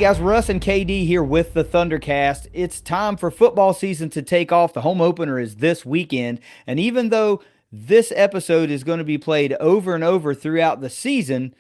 guys, Russ and KD here with the ThunderCast. It's time for football season to take off. The home opener is this weekend, and even though this episode is going to be played over and over throughout the season,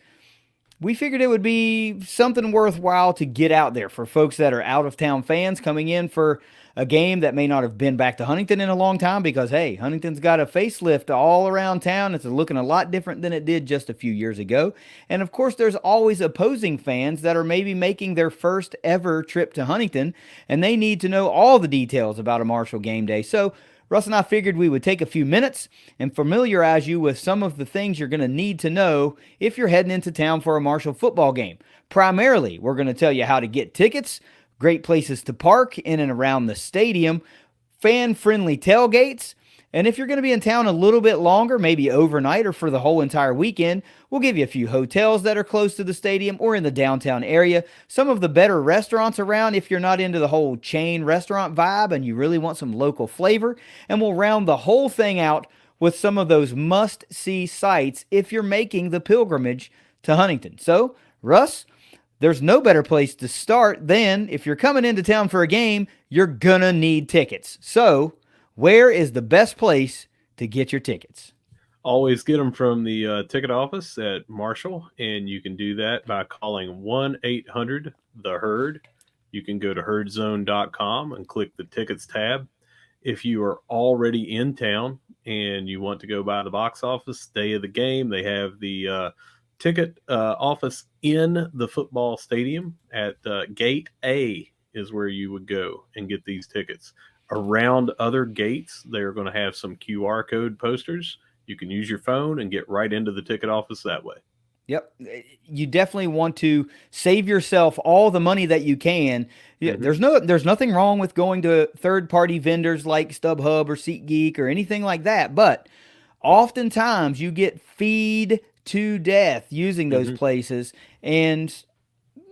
we figured it would be something worthwhile to get out there for folks that are out-of-town fans coming in for a game that may not have been back to Huntington in a long time because, hey, Huntington's got a facelift all around town. It's looking a lot different than it did just a few years ago. And, of course, there's always opposing fans that are maybe making their first ever trip to Huntington, and they need to know all the details about a Marshall game day. So Russ and I figured we would take a few minutes and familiarize you with some of the things you're going to need to know if you're heading into town for a Marshall football game. Primarily, we're going to tell you how to get tickets, great places to park in and around the stadium, fan-friendly tailgates, and if you're going to be in town a little bit longer, maybe overnight or for the whole entire weekend, we'll give you a few hotels that are close to the stadium or in the downtown area, some of the better restaurants around if you're not into the whole chain restaurant vibe and you really want some local flavor, and we'll round the whole thing out with some of those must-see sites if you're making the pilgrimage to Huntington. So, Russ, there's no better place to start than if you're coming into town for a game, you're gonna need tickets. So, where is the best place to get your tickets? Always get them from the ticket office at Marshall, and you can do that by calling 1-800-THE-HERD. You can go to herdzone.com and click the tickets tab. If you are already in town and you want to go by the box office day of the game, they have the ticket office in the football stadium at Gate A is where you would go and get these tickets. Around other gates, they're going to have some QR code posters. You can use your phone and get right into the ticket office that way. Yep. You definitely want to save yourself all the money that you can. Mm-hmm. There's nothing wrong with going to third-party vendors like StubHub or SeatGeek or anything like that, but oftentimes you get feed to death using those places, and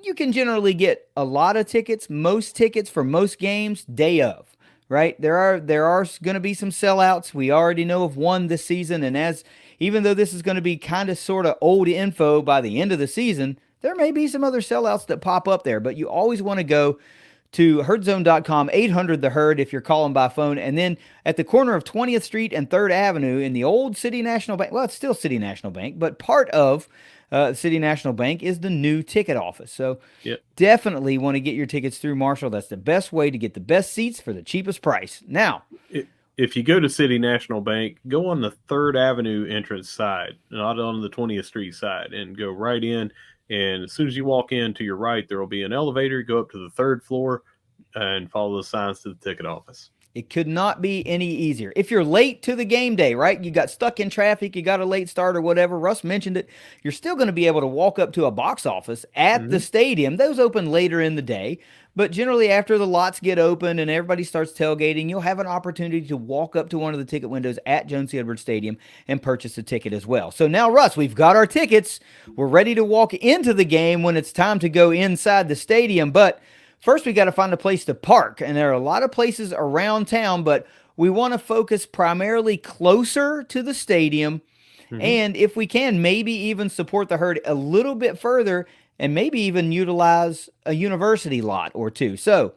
you can generally get a lot of tickets, most tickets for most games day of. Right? There are going to be some sellouts. We already know of one this season, and even though this is going to be kind of sort of old info by the end of the season, there may be some other sellouts that pop up there, but you always want to go to herdzone.com, 800-THE-HERD if you're calling by phone, and then at the corner of 20th Street and 3rd Avenue in the old City National Bank, well, it's still City National Bank, but part of City National Bank is the new ticket office. So Definitely want to get your tickets through Marshall. That's the best way to get the best seats for the cheapest price. Now, if you go to City National Bank, go on the 3rd Avenue entrance side, not on the 20th Street side, and go right in. And as soon as you walk in to your right, there will be an elevator. Go up to the 3rd floor and follow the signs to the ticket office. It could not be any easier. If you're late to the game day, right? You got stuck in traffic, you got a late start or whatever. Russ mentioned it. You're still going to be able to walk up to a box office at the stadium. Those open later in the day. But generally after the lots get open and everybody starts tailgating, you'll have an opportunity to walk up to one of the ticket windows at Jones C. Edwards Stadium and purchase a ticket as well. So now, Russ, we've got our tickets. We're ready to walk into the game when it's time to go inside the stadium. But first, we got to find a place to park, and there are a lot of places around town, but we want to focus primarily closer to the stadium, and if we can, maybe even support the Herd a little bit further, and maybe even utilize a university lot or two. So,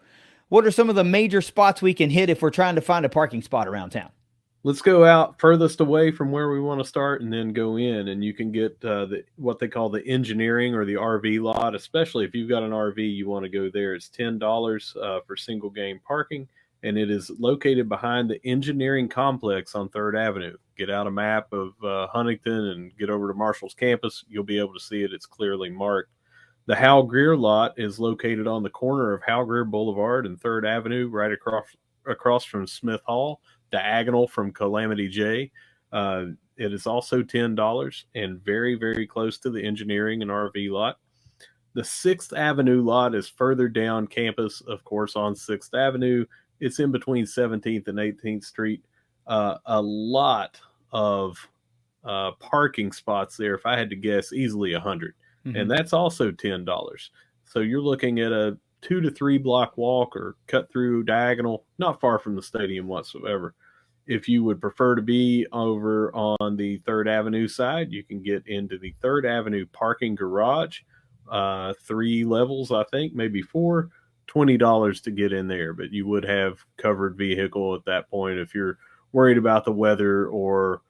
what are some of the major spots we can hit if we're trying to find a parking spot around town? Let's go out furthest away from where we want to start and then go in, and you can get what they call the engineering or the RV lot. Especially if you've got an RV, you want to go there. It's $10 for single game parking, and it is located behind the engineering complex on 3rd Avenue. Get out a map of Huntington and get over to Marshall's campus. You'll be able to see it. It's clearly marked. The Hal Greer lot is located on the corner of Hal Greer Boulevard and 3rd Avenue, right across from Smith Hall, diagonal from Calamity J. It is also $10 and very, very close to the engineering and RV lot. The 6th Avenue lot is further down campus, of course, on 6th Avenue. It's in between 17th and 18th Street. A lot of parking spots there. If I had to guess, easily 100. And that's also $10. So you're looking at a 2 to 3 block walk or cut through diagonal, not far from the stadium whatsoever. If you would prefer to be over on the 3rd Avenue side, you can get into the 3rd Avenue parking garage, 3 levels, I think, maybe 4. $20 to get in there, but you would have covered vehicle at that point if you're worried about the weather or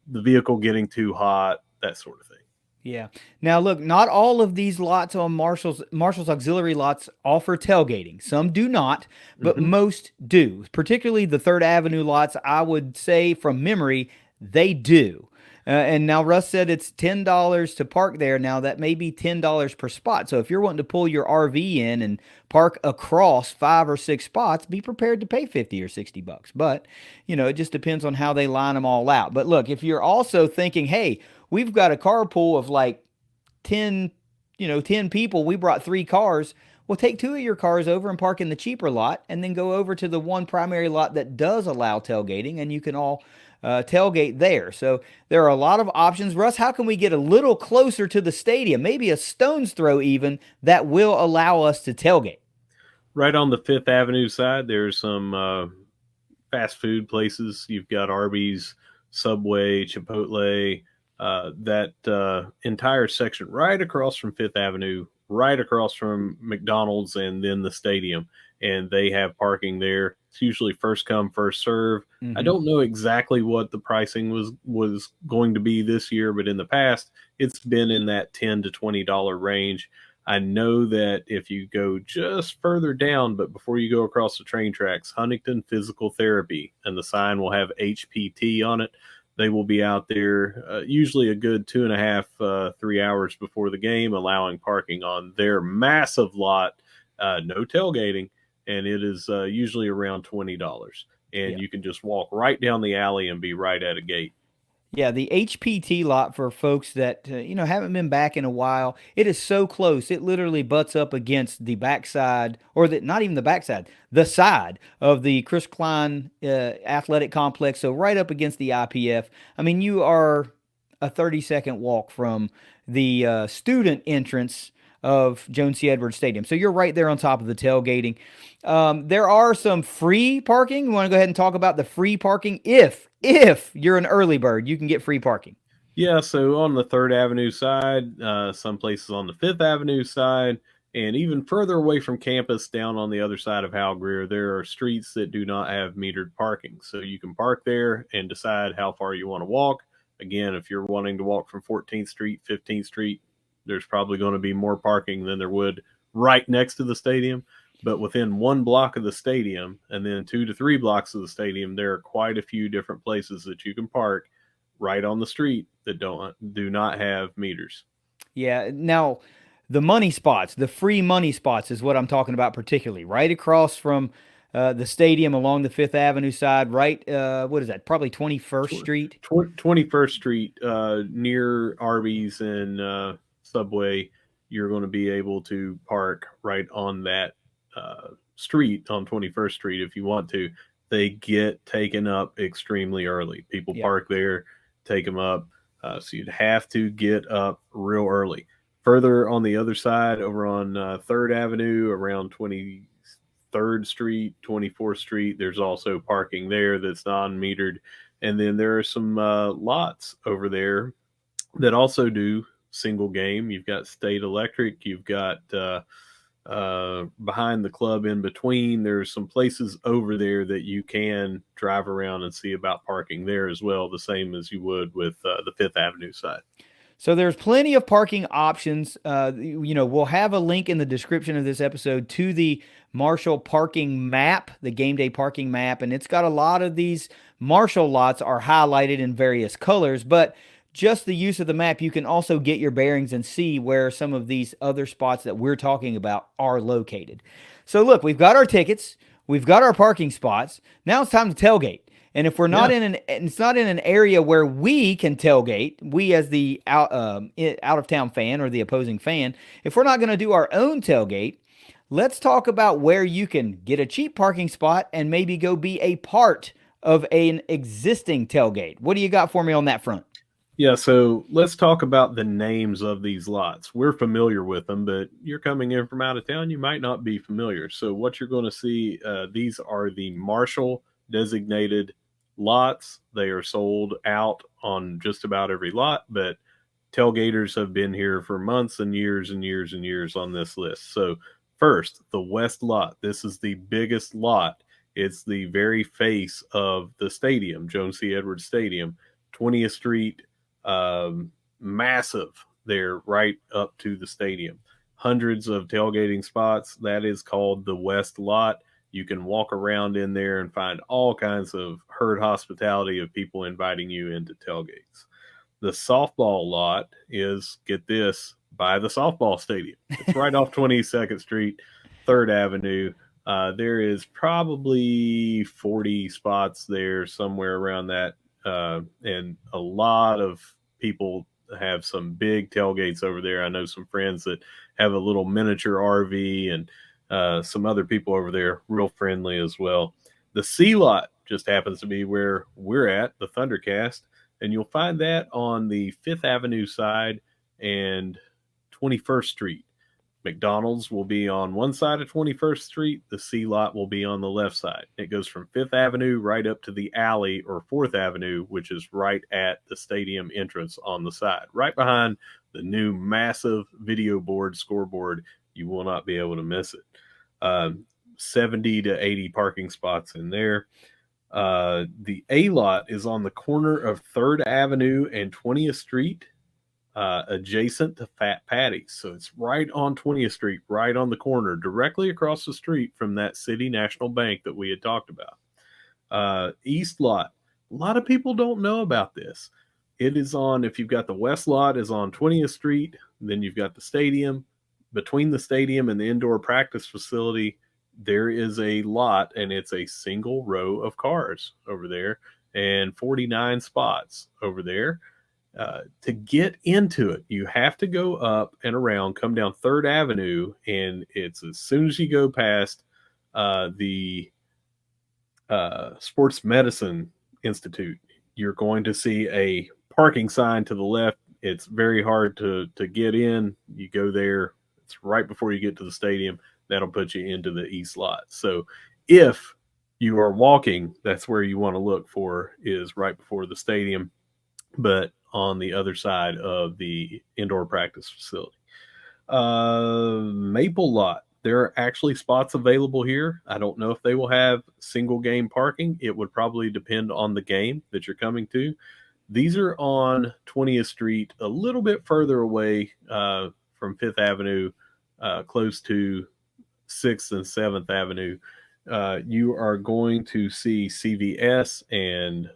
the vehicle getting too hot, that sort of thing. Yeah. Now look, not all of these lots on Marshall's auxiliary lots offer tailgating. Some do not, but Hmm. most do. Particularly the Third Avenue lots, I would say from memory, they do. And now Russ said it's $10 to park there. Now that may be $10 per spot. So if you're wanting to pull your RV in and park across 5 or 6 spots, be prepared to pay 50 or $60. But, it just depends on how they line them all out. But look, if you're also thinking, hey, we've got a carpool of like 10, 10 people. We brought 3 cars. Well, take 2 of your cars over and park in the cheaper lot and then go over to the one primary lot that does allow tailgating and you can all tailgate there. So there are a lot of options. Russ, how can we get a little closer to the stadium? Maybe a stone's throw even that will allow us to tailgate. Right on the Fifth Avenue side, there's some fast food places. You've got Arby's, Subway, Chipotle, that entire section right across from Fifth Avenue, right across from McDonald's, and then the stadium. And they have parking there. It's usually first come, first serve. I Mm-hmm. don't know exactly what the pricing was going to be this year, but in the past, it's been in that $10 to $20 range. I know that if you go just further down, but before you go across the train tracks, Huntington Physical Therapy, and the sign will have HPT on it. They will be out there usually a good 2.5, 3 hours before the game, allowing parking on their massive lot, no tailgating, and it is usually around $20. And Yeah. you can just walk right down the alley and be right at a gate. Yeah, the HPT lot for folks that haven't been back in a while. It is so close. It literally butts up against the backside, or not even the backside, the side of the Chris Klein Athletic Complex. So right up against the IPF. I mean, you are a 30-second walk from the student entrance of Jones C. Edwards Stadium. So you're right there on top of the tailgating. There are some free parking. We want to go ahead and talk about the free parking. If you're an early bird, you can get free parking. Yeah, so on the Third Avenue side, some places on the Fifth Avenue side, and even further away from campus, down on the other side of Hal Greer, there are streets that do not have metered parking. So you can park there and decide how far you want to walk. Again, if you're wanting to walk from 14th Street, 15th Street, there's probably going to be more parking than there would right next to the stadium. But within 1 block of the stadium, and then 2 to 3 blocks of the stadium, there are quite a few different places that you can park right on the street that do not have meters. Yeah. Now, the money spots, the free money spots, is what I'm talking about, particularly right across from the stadium along the Fifth Avenue side. Right, what is that? Probably 21st Street. 21st Street, near Arby's and Subway, you're going to be able to park right on that street on 21st Street if you want to. They get taken up extremely early. People Yeah. park there, take them up. So you'd have to get up real early. Further on the other side, over on 3rd Avenue, around 23rd Street, 24th Street, there's also parking there that's non metered. And then there are some lots over there that also do single game. You've got State Electric, you've got behind the club in between. There's some places over there that you can drive around and see about parking there as well, the same as you would with the Fifth Avenue side. So there's plenty of parking options. We'll have a link in the description of this episode to the Marshall parking map, the game day parking map, and it's got a lot of these Marshall lots are highlighted in various colors, but just the use of the map, you can also get your bearings and see where some of these other spots that we're talking about are located. So look, we've got our tickets, we've got our parking spots. Now it's time to tailgate. And if we're not Yeah. it's not in an area where we can tailgate, we as the out of town fan or the opposing fan, if we're not going to do our own tailgate, let's talk about where you can get a cheap parking spot and maybe go be a part of an existing tailgate. What do you got for me on that front? Yeah, so let's talk about the names of these lots. We're familiar with them, but you're coming in from out of town, you might not be familiar. So, what you're going to see, these are the Marshall designated lots. They are sold out on just about every lot, but tailgaters have been here for months and years and years and years on this list. So first, the west lot. This is the biggest lot. It's the very face of the stadium, Jones C. Edwards Stadium, 20th Street, massive there right up to the stadium. Hundreds of tailgating spots. That is called the west lot. You can walk around in there and find all kinds of herd hospitality of people inviting you into tailgates. The softball lot is, get this, by the softball stadium. It's right off 22nd Street, 3rd Avenue. There is probably 40 spots there, somewhere around that. And a lot of people have some big tailgates over there. I know some friends that have a little miniature RV, and some other people over there, real friendly as well. The C lot just happens to be where we're at, the ThunderCast, and you'll find that on the 5th Avenue side and 21st Street. McDonald's will be on one side of 21st Street. The C lot will be on the left side. It goes from 5th Avenue right up to the alley, or 4th Avenue, which is right at the stadium entrance on the side, right behind the new massive video board scoreboard. You will not be able to miss it. 70 to 80 parking spots in there. The A lot is on the corner of 3rd Avenue and 20th Street, adjacent to Fat Patty's. So it's right on 20th Street, right on the corner, directly across the street from that City National Bank that we had talked about. East lot. A lot of people don't know about this. It is on, if you've got the west lot, is on 20th Street. Then you've got the stadium. Between the stadium and the indoor practice facility, there is a lot, and it's a single row of cars over there and 49 spots over there. To get into it, you have to go up and around, come down 3rd Avenue, and it's as soon as you go past the Sports Medicine Institute, you're going to see a parking sign to the left. It's very hard to get in. You go there. It's right before you get to the stadium. That'll put you into the east lot. So if you are walking, that's where you want to look for, is right before the stadium, but on the other side of the indoor practice facility. Maple lot. There are actually spots available here. I don't know if they will have single game parking. It would probably depend on the game that you're coming to. These are on 20th Street, a little bit further away from 5th Avenue, close to 6th and 7th Avenue. You are going to see CVS and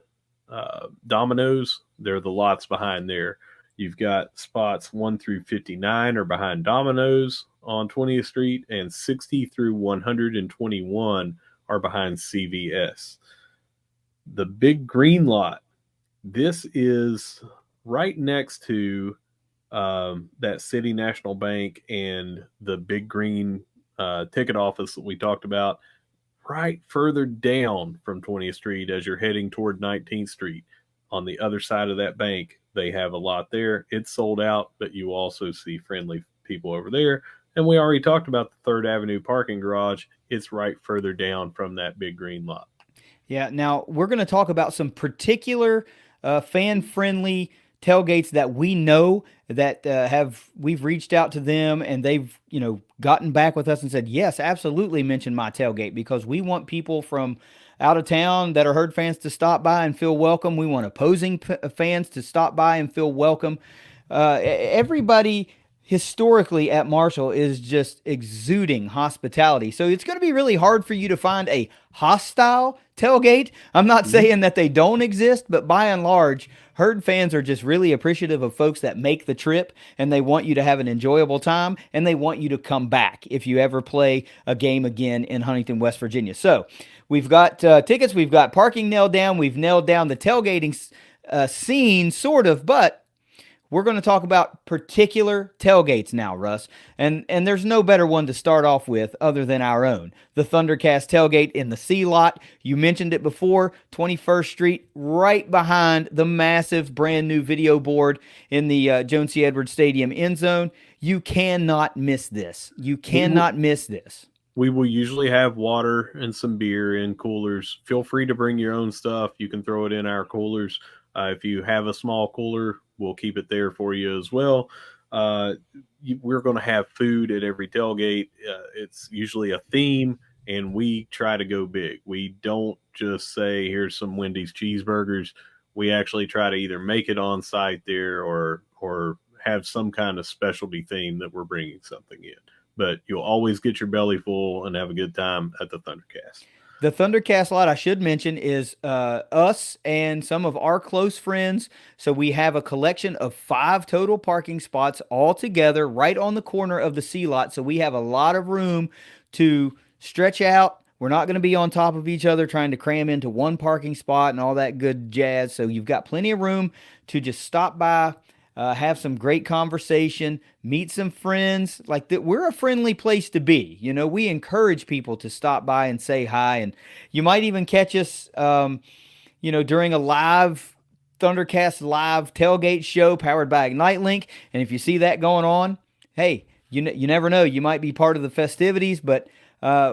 Domino's. They're the lots behind there. You've got spots 1 through 59 are behind Domino's on 20th Street, and 60 through 121 are behind CVS. The big green lot, this is right next to that City National Bank and the big green ticket office that we talked about, right further down from 20th Street as you're heading toward 19th Street. On the other side of that bank, they have a lot there. It's sold out, but you also see friendly people over there. And we already talked about the 3rd Avenue parking garage. It's right further down from that big green lot. Yeah, now we're going to talk about some particular fan-friendly tailgates that we know that we've reached out to them, and they've gotten back with us and said, yes, absolutely, mention my tailgate, because we want people from out of town that are herd fans to stop by and feel welcome. We want opposing fans to stop by and feel welcome. Everybody historically at Marshall is just exuding hospitality. So it's going to be really hard for you to find a hostile tailgate. I'm not saying that they don't exist, but by and large, herd fans are just really appreciative of folks that make the trip, and they want you to have an enjoyable time, and they want you to come back if you ever play a game again in Huntington, West Virginia. So we've got tickets, we've got parking nailed down, we've nailed down the tailgating scene, sort of, but we're going to talk about particular tailgates now, Russ. And there's no better one to start off with other than our own. The ThunderCast Tailgate in the C lot. You mentioned it before, 21st Street, right behind the massive brand new video board in the Jones C. Edwards Stadium end zone. You cannot miss this. You cannot miss this. We will usually have water and some beer in coolers. Feel free to bring your own stuff. You can throw it in our coolers. If you have a small cooler, we'll keep it there for you as well. We're going to have food at every tailgate. It's usually a theme, and we try to go big. We don't just say, here's some Wendy's cheeseburgers. We actually try to either make it on site there or have some kind of specialty theme that we're bringing something in. But you'll always get your belly full and have a good time at the ThunderCast. The ThunderCast lot, I should mention, is us and some of our close friends. So we have a collection of 5 total parking spots all together right on the corner of the C lot. So we have a lot of room to stretch out. We're not going to be on top of each other trying to cram into one parking spot and all that good jazz. So you've got plenty of room to just stop by, have some great conversation, meet some friends. Like that, we're a friendly place to be. You know, we encourage people to stop by and say hi, and you might even catch us, during a live ThunderCast live tailgate show powered by Ignite Link. And if you see that going on, hey, you never know, you might be part of the festivities, but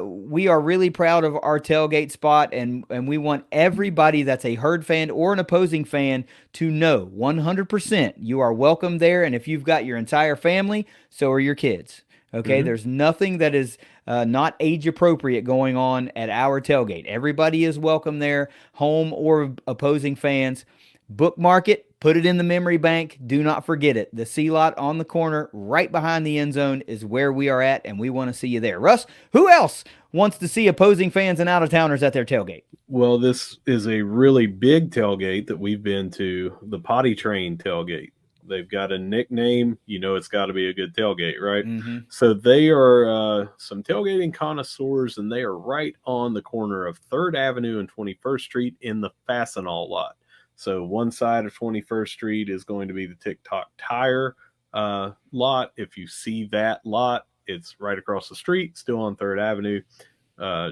we are really proud of our tailgate spot, and we want everybody that's a Herd fan or an opposing fan to know 100% you are welcome there. And if you've got your entire family, so are your kids. Okay, there's nothing that is not age appropriate going on at our tailgate. Everybody is welcome there, home or opposing fans. Bookmark it. Put it in the memory bank. Do not forget it. The C lot on the corner right behind the end zone is where we are at, and we want to see you there. Russ, who else wants to see opposing fans and out-of-towners at their tailgate? Well, this is a really big tailgate that we've been to, the Potty Train Tailgate. They've got a nickname. You know it's got to be a good tailgate, right? So they are some tailgating connoisseurs, and they are right on the corner of 3rd Avenue and 21st Street in the Fastenal lot. So one side of 21st Street is going to be the TikTok Tire lot. If you see that lot, it's right across the street, still on 3rd Avenue,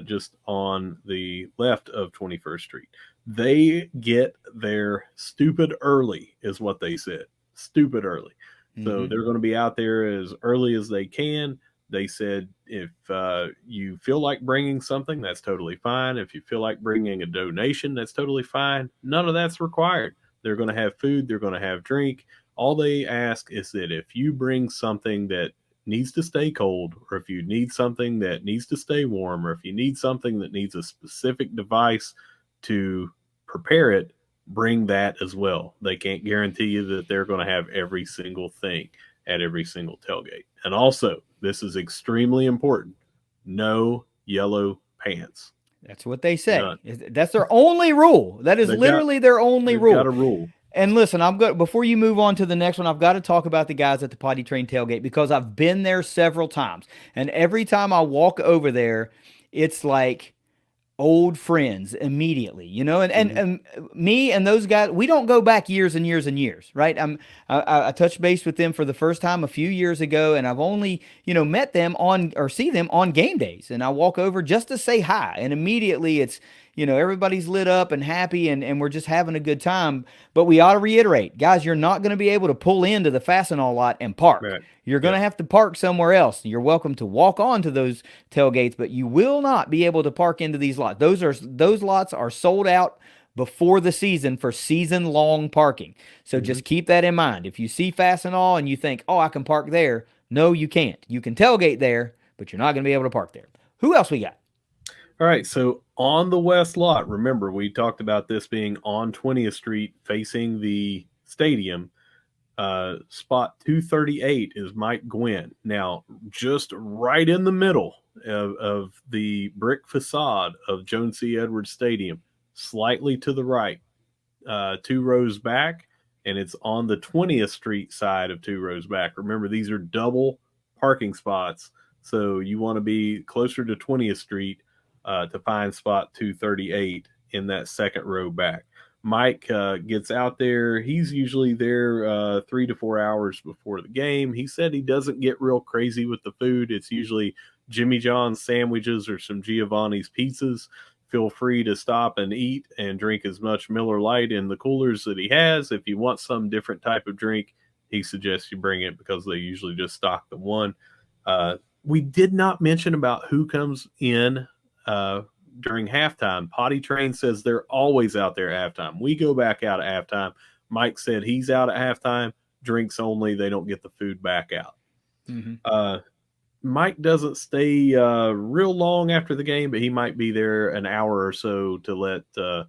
just on the left of 21st Street. They get there stupid early, is what they said. Stupid early. So they're going to be out there as early as they can. They said if you feel like bringing something, that's totally fine. If you feel like bringing a donation, that's totally fine. None of that's required. They're going to have food. They're going to have drink. All they ask is that if you bring something that needs to stay cold, or if you need something that needs to stay warm, or if you need something that needs a specific device to prepare it, bring that as well. They can't guarantee you that they're going to have every single thing at every single tailgate. And also, this is extremely important. No yellow pants. That's what they say. That's their only rule. That is literally their only rule. Got a rule. And listen, before you move on to the next one, I've got to talk about the guys at the Potty Train Tailgate, because I've been there several times. And every time I walk over there, it's like old friends immediately, and me and those guys, we don't go back years and years and years, right? I touched base with them for the first time a few years ago, and I've only, met them see them on game days, and I walk over just to say hi, and immediately it's, everybody's lit up and happy, and we're just having a good time. But we ought to reiterate, guys, you're not going to be able to pull into the Fastenal lot and park. Right. You're going to have to park somewhere else. You're welcome to walk onto those tailgates, but you will not be able to park into these lots. Those lots are sold out before the season for season-long parking. So just keep that in mind. If you see Fastenal and you think, oh, I can park there, no, you can't. You can tailgate there, but you're not going to be able to park there. Who else we got? All right, so on the west lot, remember, we talked about this being on 20th Street facing the stadium. Spot 238 is Mike Gwynn. Now, just right in the middle of the brick facade of Joan C. Edwards Stadium, slightly to the right, 2 rows back, and it's on the 20th Street side of 2 rows back. Remember, these are double parking spots, so you want to be closer to 20th Street to find spot 238 in that second row back. Mike gets out there. He's usually there 3 to 4 hours before the game. He said he doesn't get real crazy with the food. It's usually Jimmy John's sandwiches or some Giovanni's pizzas. Feel free to stop and eat and drink as much Miller Lite in the coolers that he has. If you want some different type of drink, he suggests you bring it, because they usually just stock the one. We did not mention about who comes in during halftime. Potty Train says they're always out there at halftime. We go back out at halftime. Mike said he's out at halftime, drinks only. They don't get the food back out. Mike doesn't stay real long after the game, but he might be there an hour or so to let the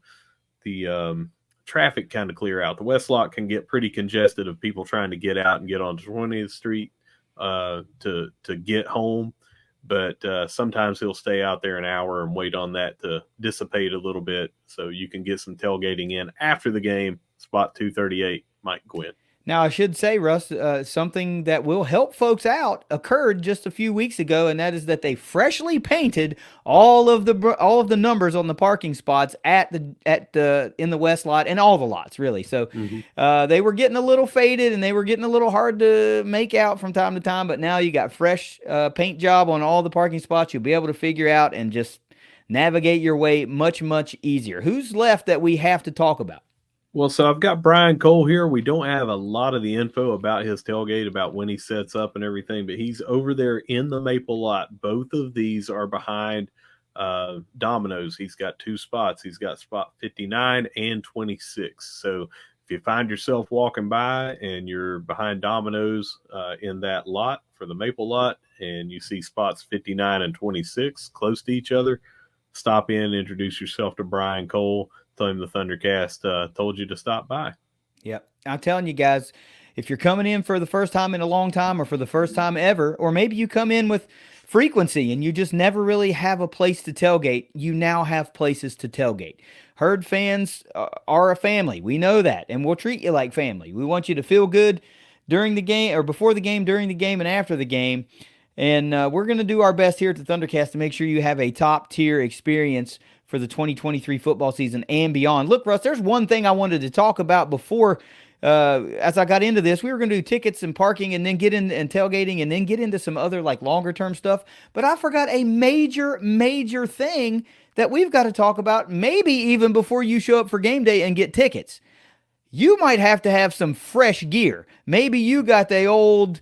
traffic kind of clear out. The West Lot can get pretty congested of people trying to get out and get on 20th Street to get home. But sometimes he'll stay out there an hour and wait on that to dissipate a little bit so you can get some tailgating in after the game. Spot 238, Mike Gwynn. Now, I should say, Russ, something that will help folks out occurred just a few weeks ago, and that is that they freshly painted all of the numbers on the parking spots in the West Lot and all the lots, really. So they were getting a little faded and they were getting a little hard to make out from time to time, but now you got fresh paint job on all the parking spots. You'll be able to figure out and just navigate your way much, much easier. Who's left that we have to talk about? Well, so I've got Brian Cole here. We don't have a lot of the info about his tailgate, about when he sets up and everything, but he's over there in the Maple Lot. Both of these are behind Domino's. He's got 2 spots. He's got spot 59 and 26. So if you find yourself walking by and you're behind Domino's in that lot for the Maple Lot and you see spots 59 and 26 close to each other, stop in, introduce yourself to Brian Cole. Tell him the ThunderCast told you to stop by. Yep. I'm telling you guys, if you're coming in for the first time in a long time or for the first time ever, or maybe you come in with frequency and you just never really have a place to tailgate, you now have places to tailgate. Herd fans are a family. We know that, and we'll treat you like family. We want you to feel good during the game or before the game, during the game, and after the game. And we're going to do our best here at the ThunderCast to make sure you have a top-tier experience for the 2023 football season and beyond. Look, Russ, there's one thing I wanted to talk about before, as I got into this. We were going to do tickets and parking and then get in and tailgating and then get into some other like longer term stuff. But I forgot a major, major thing that we've got to talk about, maybe even before you show up for game day and get tickets. You might have to have some fresh gear. Maybe you got the old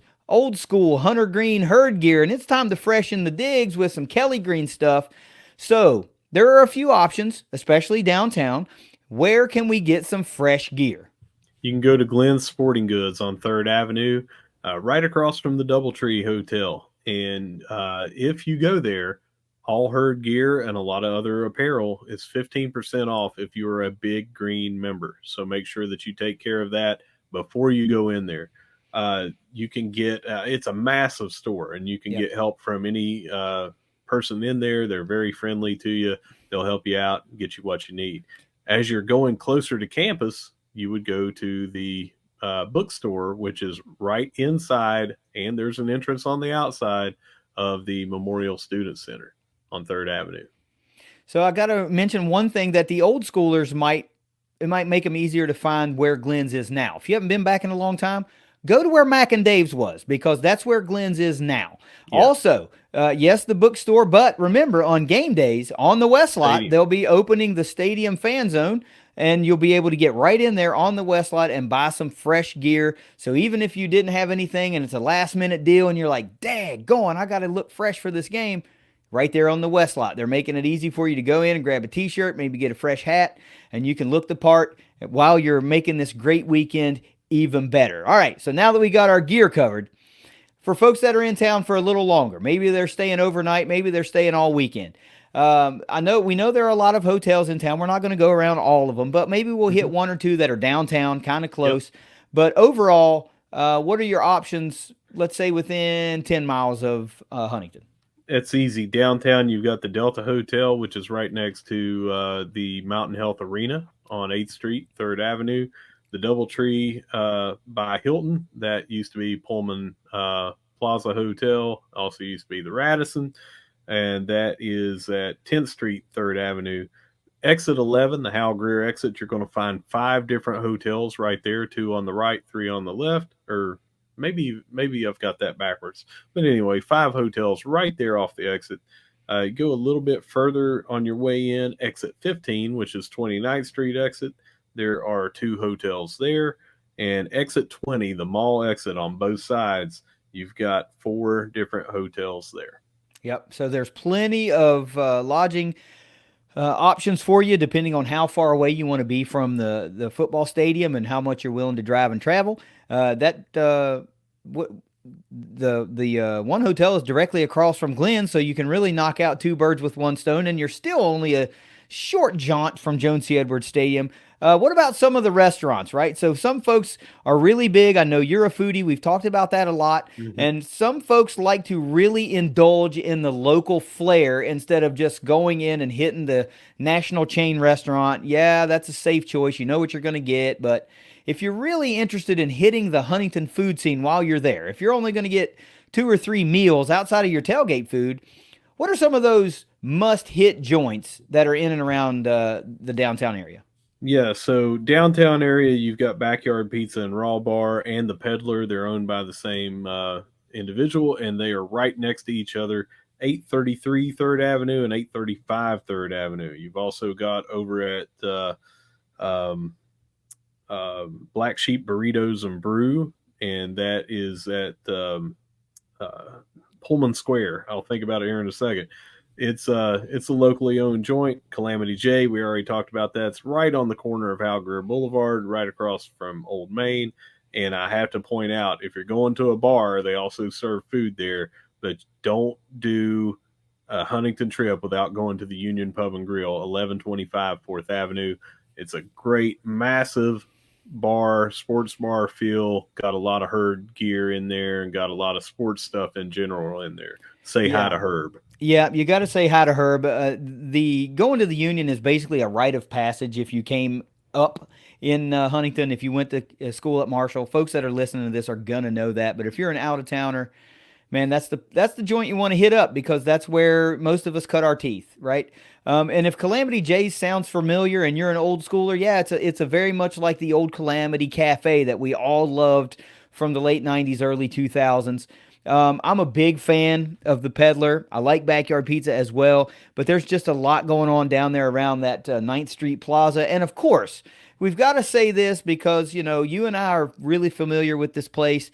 school hunter green herd gear and it's time to freshen the digs with some Kelly green stuff. So there are a few options, especially downtown. Where can we get some fresh gear? You can go to Glenn's Sporting Goods on 3rd Avenue, right across from the Doubletree Hotel. And if you go there, all herd gear and a lot of other apparel is 15% off if you are a Big Green member. So make sure that you take care of that before you go in there. You can get, it's a massive store, and you can get help from any person in there. They're very friendly to you. They'll help you out and get you what you need. As you're going closer to campus, you would go to the bookstore, which is right inside, and there's an entrance on the outside of the Memorial Student Center on 3rd Avenue. So I got to mention one thing that the old schoolers might make them easier to find where Glenn's is now. If you haven't been back in a long time, go to where Mac and Dave's was, because that's where Glenn's is now. Yeah. Also, yes, the bookstore, but remember, on game days on the West Lot, they'll be opening the Stadium Fan Zone, and you'll be able to get right in there on the West Lot and buy some fresh gear. So even if you didn't have anything and it's a last-minute deal and you're like, daggone, I got to look fresh for this game, right there on the West Lot. They're making it easy for you to go in and grab a T-shirt, maybe get a fresh hat, and you can look the part while you're making this great weekend even better. All right, so now that we got our gear covered, for folks that are in town for a little longer, maybe they're staying overnight, maybe they're staying all weekend. We know there are a lot of hotels in town. We're not going to go around all of them, but maybe we'll hit one or two that are downtown, kind of close. Yep. But overall, what are your options, let's say, within 10 miles of Huntington? It's easy. Downtown, you've got the Delta Hotel, which is right next to the Mountain Health Arena on 8th Street, 3rd Avenue. The Doubletree by Hilton, that used to be Pullman Plaza Hotel, also used to be the Radisson, and that is at 10th Street, 3rd Avenue. Exit 11, the Hal Greer exit, you're going to find 5 different hotels right there, 2 on the right, 3 on the left, or maybe I've got that backwards. But anyway, 5 hotels right there off the exit. Go a little bit further on your way in, exit 15, which is 29th Street exit. There are 2 hotels there. And exit 20, the mall exit on both sides, you've got 4 different hotels there. Yep. So there's plenty of lodging options for you depending on how far away you want to be from the football stadium and how much you're willing to drive and travel. What the one hotel is directly across from Glenn, so you can really knock out two birds with one stone, and you're still only a short jaunt from Jones C. Edwards Stadium. What about some of the restaurants, right? So some folks are really big. I know you're a foodie. We've talked about that a lot. Mm-hmm. And some folks like to really indulge in the local flair instead of just going in and hitting the national chain restaurant. Yeah, that's a safe choice. You know what you're going to get. But if you're really interested in hitting the Huntington food scene while you're there, if you're only going to get 2 or 3 meals outside of your tailgate food, what are some of those must-hit joints that are in and around the downtown area? Yeah, so downtown area, you've got Backyard Pizza and Raw Bar and the Peddler. They're owned by the same individual, and they are right next to each other, 833 3rd Avenue and 835 3rd Avenue. You've also got over at Black Sheep Burritos and Brew, and that is at Pullman Square. I'll think about it here in a second. It's a locally owned joint. Calamity J, we already talked about that. It's right on the corner of Hal Greer Boulevard, right across from Old Main. And I have to point out, if you're going to a bar, they also serve food there, but don't do a Huntington trip without going to the Union Pub and Grill, 1125 4th Avenue. It's a great, massive bar, sports bar feel. Got a lot of Herd gear in there and got a lot of sports stuff in general in there. Say hi to Herb. Yeah, you got to say hi to Herb. The going to the Union is basically a rite of passage if you came up in Huntington, if you went to school at Marshall. Folks that are listening to this are gonna know that. But if you're an out-of-towner, man, that's the joint you want to hit up because that's where most of us cut our teeth, right? And if Calamity J's sounds familiar and you're an old schooler, yeah, it's a very much like the old Calamity Cafe that we all loved from the late 90s, early 2000s. I'm a big fan of the Peddler. I like Backyard Pizza as well, but there's just a lot going on down there around that 9th Street Plaza. And of course, we've got to say this because, you and I are really familiar with this place.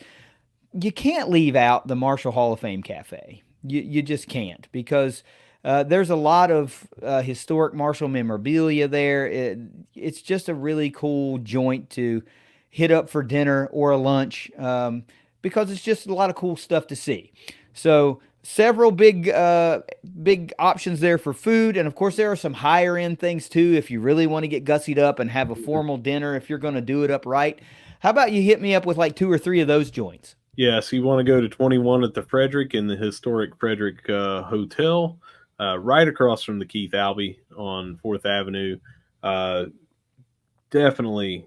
You can't leave out the Marshall Hall of Fame Cafe. You just can't because there's a lot of historic Marshall memorabilia there. It's just a really cool joint to hit up for dinner or a lunch. Because it's just a lot of cool stuff to see. So several big options there for food. And of course, there are some higher end things too. If you really want to get gussied up and have a formal dinner, if you're going to do it up right, how about you hit me up with like 2 or 3 of those joints? Yeah, so you want to go to 21 at the Frederick in the historic Frederick Hotel, right across from the Keith Albee on 4th Avenue. Definitely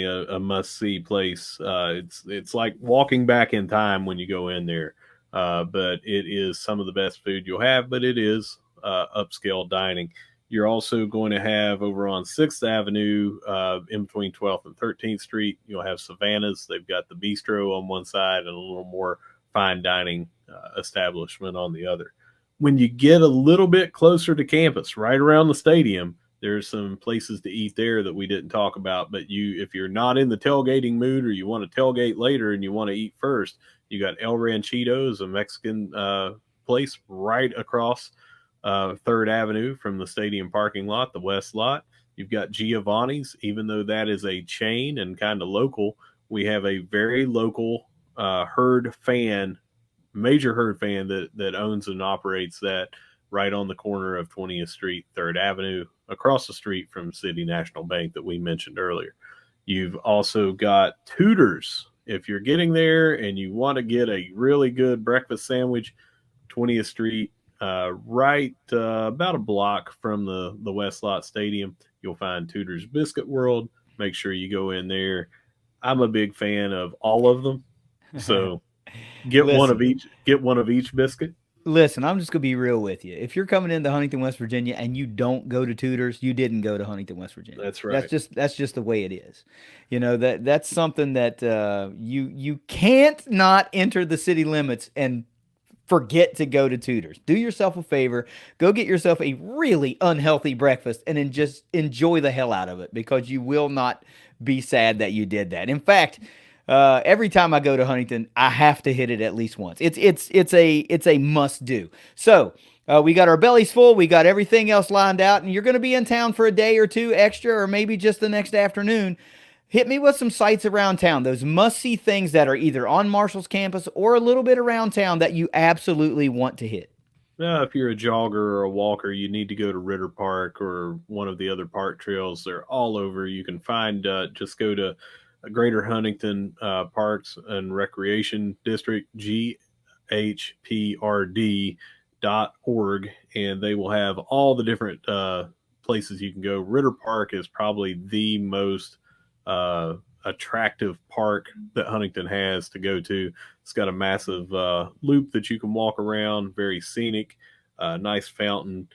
a must-see place. It's like walking back in time when you go in there, but it is some of the best food you'll have, but it is upscale dining. You're also going to have over on 6th Avenue, in between 12th and 13th Street, you'll have Savannah's. They've got the bistro on one side and a little more fine dining establishment on the other. When you get a little bit closer to campus, right around the stadium, there's some places to eat there that we didn't talk about, but if you're not in the tailgating mood or you want to tailgate later and you want to eat first, you got El Ranchitos, a Mexican place right across 3rd Avenue from the stadium parking lot, the west lot. You've got Giovanni's, even though that is a chain and kind of local, we have a very local Herd fan, major Herd fan that owns and operates that right on the corner of 20th Street, 3rd Avenue, across the street from City National Bank that we mentioned earlier. You've also got Tudor's. If you're getting there and you want to get a really good breakfast sandwich, 20th Street, right about a block from the West Lot Stadium, you'll find Tudor's Biscuit World. Make sure you go in there. I'm a big fan of all of them, so get one of each. Get one of each biscuit. Listen, I'm just gonna be real with you. If you're coming into Huntington, West Virginia, and you don't go to Tudor's, you didn't go to Huntington, West Virginia. That's right. That's just the way it is. That's something that you can't not enter the city limits and forget to go to Tudor's. Do yourself a favor, go get yourself a really unhealthy breakfast, and then just enjoy the hell out of it because you will not be sad that you did that. In fact, every time I go to Huntington, I have to hit it at least once. It's a must do. So We got our bellies full. We got everything else lined out, and you're going to be in town for a day or two extra, or maybe just the next afternoon. Hit me with some sights around town, those must-see things that are either on Marshall's campus or a little bit around town that you absolutely want to hit. If you're a jogger or a walker, you need to go to Ritter Park or one of the other park trails. They're all over. You can find, just go to Greater Huntington Parks and Recreation District, GHPRD.org, and they will have all the different places you can go. Ritter Park is probably the most attractive park that Huntington has to go to. It's got a massive loop that you can walk around, very scenic, nice fountain,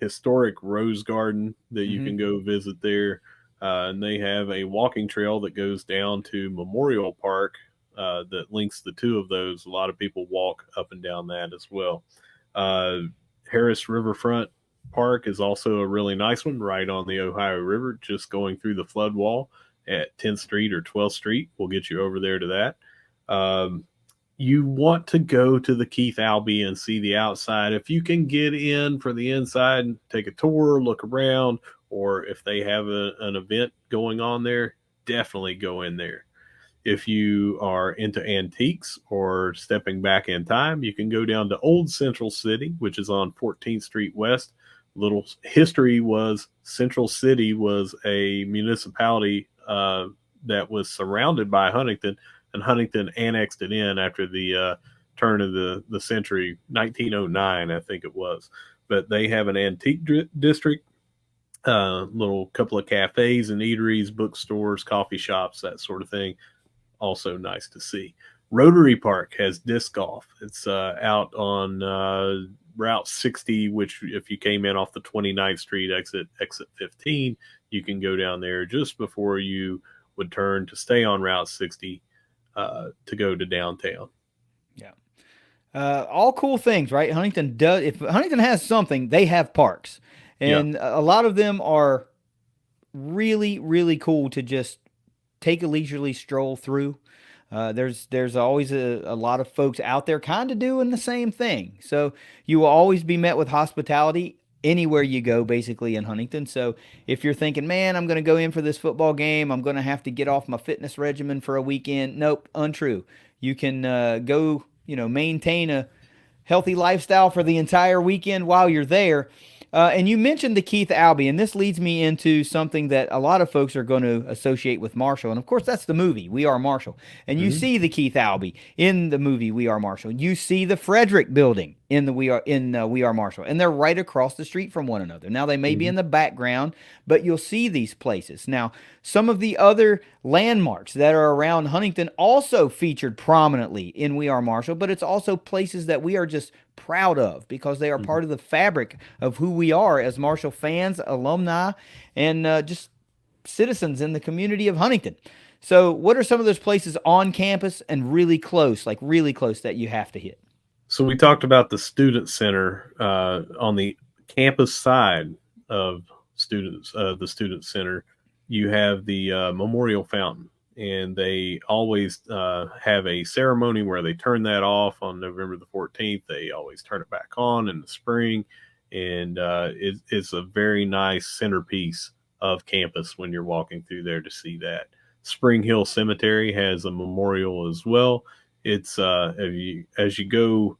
historic rose garden that you can go visit there. And they have a walking trail that goes down to Memorial Park that links the two of those. A lot of people walk up and down that as well. Harris Riverfront Park is also a really nice one right on the Ohio River, just going through the flood wall at 10th Street or 12th Street. We'll get you over there to that. You want to go to the Keith Albee and see the outside. If you can get in for the inside, take a tour, look around, or if they have an event going on there, definitely go in there. If you are into antiques or stepping back in time, you can go down to Old Central City, which is on 14th Street West. Little history was Central City was a municipality that was surrounded by Huntington, and Huntington annexed it in after the turn of the century, 1909, I think it was. But they have an antique district, little couple of cafes and eateries, bookstores, coffee shops, that sort of thing. Also nice to see. Rotary Park has disc golf. It's out on Route 60, which if you came in off the 29th Street exit 15, you can go down there just before you would turn to stay on Route 60 to go to downtown. Yeah. All cool things, right? Huntington does. If Huntington has something, they have parks, and a lot of them are really, really cool to just take a leisurely stroll through. There's always a lot of folks out there kind of doing the same thing. So you will always be met with hospitality anywhere you go, basically in Huntington. So if you're thinking, man, I'm going to go in for this football game, I'm going to have to get off my fitness regimen for a weekend. Nope, untrue. You can go, maintain a healthy lifestyle for the entire weekend while you're there. And you mentioned the Keith Albee, and this leads me into something that a lot of folks are going to associate with Marshall. And of course, that's the movie, We Are Marshall. And you see the Keith Albee in the movie We Are Marshall. You see the Frederick building in the We Are Marshall. And they're right across the street from one another. Now, they may be in the background, but you'll see these places. Now, some of the other landmarks that are around Huntington also featured prominently in We Are Marshall, but it's also places that we are just proud of because they are part of the fabric of who we are as Marshall fans, alumni, and just citizens in the community of Huntington. So what are some of those places on campus and really close that you have to hit? So we talked about the student center on the campus side of the student center. You have the memorial fountain, and they always have a ceremony where they turn that off on November the 14th. They always turn it back on in the spring, and it's a very nice centerpiece of campus when you're walking through there to see that. Spring Hill Cemetery has a memorial as well. It's as you go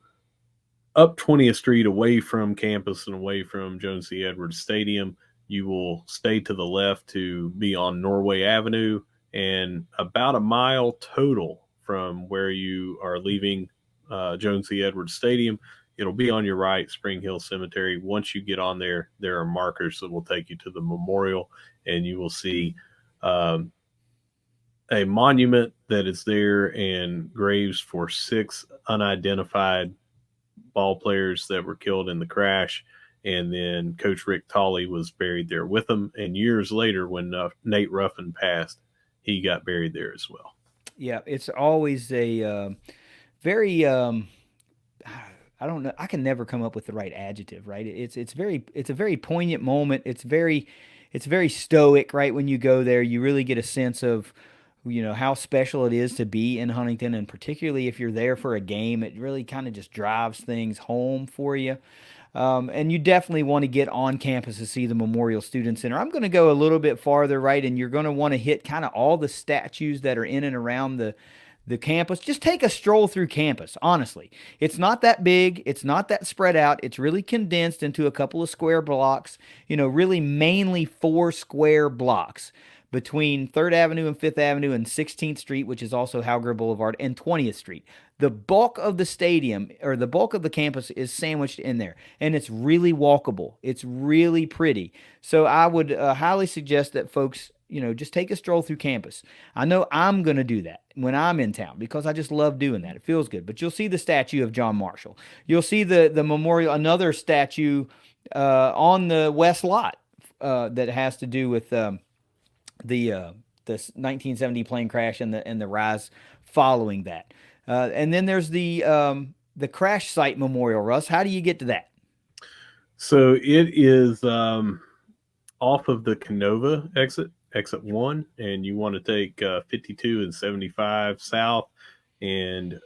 up 20th Street away from campus and away from Jones C. Edwards Stadium, you will stay to the left to be on Norway Avenue, and about a mile total from where you are leaving Jones C. Edwards Stadium, it'll be on your right, Spring Hill Cemetery. Once you get on there, there are markers that will take you to the memorial, and you will see a monument that is there and graves for 6 unidentified ball players that were killed in the crash. And then Coach Rick Tolley was buried there with them. And years later, when Nate Ruffin passed, he got buried there as well. Yeah, it's always a very I don't know. I can never come up with the right adjective, right? It's a very poignant moment. It's very stoic, right? When you go there, you really get a sense of how special it is to be in Huntington, and particularly if you're there for a game, it really kind of just drives things home for you. And you definitely want to get on campus to see the Memorial Student Center. I'm going to go a little bit farther, right? And you're going to want to hit kind of all the statues that are in and around the campus. Just take a stroll through campus, honestly. It's not that big. It's not that spread out. It's really condensed into a couple of square blocks, really mainly 4 square blocks between 3rd Avenue and 5th Avenue and 16th Street, which is also Howger Boulevard, and 20th Street. The bulk of the stadium, or the bulk of the campus, is sandwiched in there, and it's really walkable. It's really pretty. So I would highly suggest that folks, just take a stroll through campus. I know I'm going to do that when I'm in town because I just love doing that. It feels good. But you'll see the statue of John Marshall. You'll see the memorial, another statue on the west lot that has to do with the 1970 plane crash and the rise following that. And then there's the crash site memorial. Russ, how do you get to that? So it is off of the Canova exit 1, and you want to take 52 and 75 south, and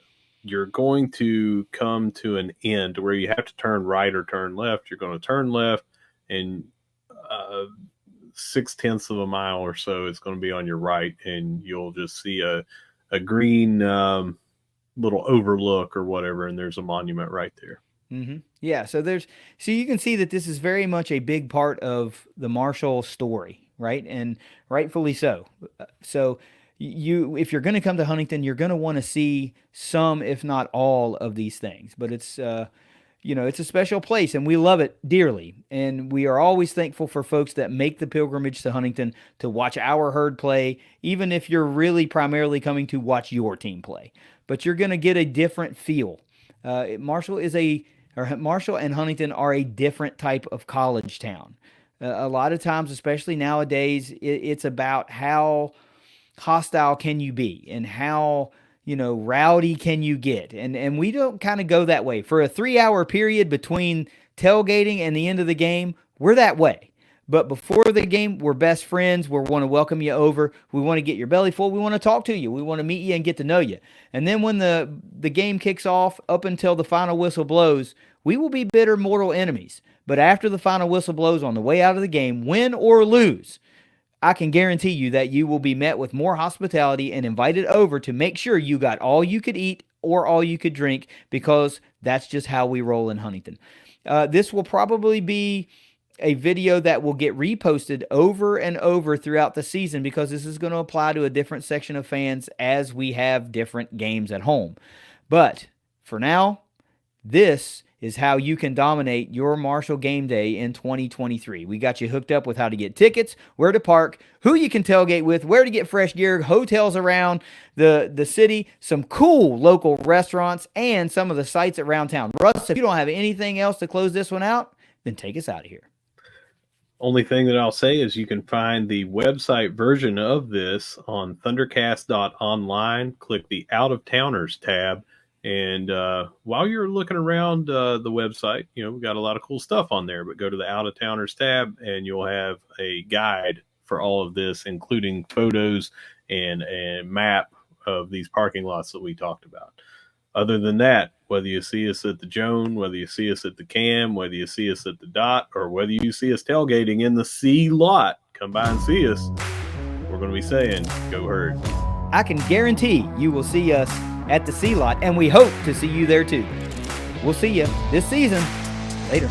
you're going to come to an end where you have to turn right or turn left. You're going to turn left, and 0.6 of a mile or so it's going to be on your right, and you'll just see a green little overlook or whatever, and there's a monument right there. Mm-hmm. Yeah, so you can see that this is very much a big part of the Marshall story, right? And rightfully so. So if you're going to come to Huntington, you're going to want to see some, if not all, of these things. But it's it's a special place, and we love it dearly. And we are always thankful for folks that make the pilgrimage to Huntington to watch our herd play, even if you're really primarily coming to watch your team play. But you're going to get a different feel. Marshall and Huntington are a different type of college town. A lot of times, especially nowadays, it's about how hostile can you be and how rowdy can you get. And we don't kind of go that way. For a 3-hour period between tailgating and the end of the game, we're that way. But before the game, we're best friends. We want to welcome you over. We want to get your belly full. We want to talk to you. We want to meet you and get to know you. And then when the game kicks off, up until the final whistle blows, we will be bitter mortal enemies. But after the final whistle blows on the way out of the game, win or lose, I can guarantee you that you will be met with more hospitality and invited over to make sure you got all you could eat or all you could drink, because that's just how we roll in Huntington. This will probably be a video that will get reposted over and over throughout the season, because this is going to apply to a different section of fans as we have different games at home. But for now, this is how you can dominate your Marshall Game Day in 2023. We got you hooked up with how to get tickets, where to park, who you can tailgate with, where to get fresh gear, hotels around the city, some cool local restaurants, and some of the sites around town. Russ, if you don't have anything else to close this one out, then take us out of here. Only thing that I'll say is you can find the website version of this on thundercast.online. Click the Out of Towners tab. And while you're looking around the website, we've got a lot of cool stuff on there. But go to the Out of Towners tab, and you'll have a guide for all of this, including photos and a map of these parking lots that we talked about. Other than that, whether you see us at the Joan, whether you see us at the Cam, whether you see us at the Dot, or whether you see us tailgating in the C lot, come by and see us. We're going to be saying, go herd. I can guarantee you will see us at the C lot, and we hope to see you there too. We'll see you this season. Later.